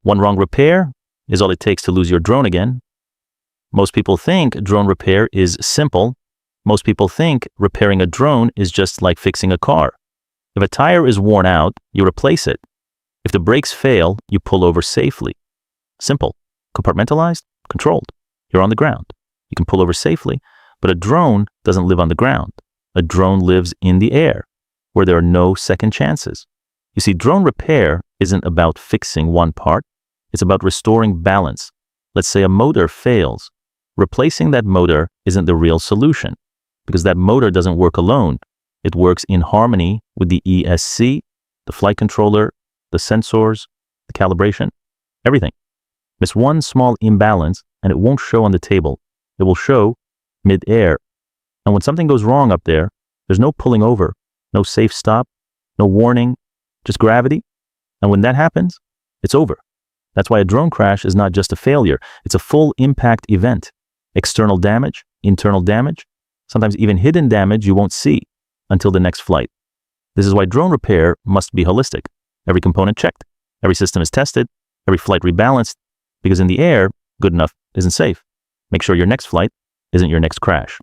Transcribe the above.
One wrong repair is all it takes to lose your drone again. Most people think drone repair is simple. Most people think repairing a drone is just like fixing a car. If a tire is worn out, you replace it. If the brakes fail, you pull over safely. Simple, compartmentalized, controlled. You're on the ground. You can pull over safely, but a drone doesn't live on the ground. A drone lives in the air, where there are no second chances. You see, drone repair isn't about fixing one part. It's about restoring balance. Let's say a motor fails. Replacing that motor isn't the real solution, because that motor doesn't work alone. It works in harmony with the ESC, the flight controller, the sensors, the calibration, everything. Miss one small imbalance and it won't show on the table. It will show mid-air. And when something goes wrong up there, there's no pulling over, no safe stop, no warning, just gravity. And when that happens, it's over. That's why a drone crash is not just a failure. It's a full impact event. External damage, internal damage, sometimes even hidden damage you won't see until the next flight. This is why drone repair must be holistic. Every component checked, every system is tested, every flight rebalanced, because in the air, good enough isn't safe. Make sure your next flight isn't your next crash.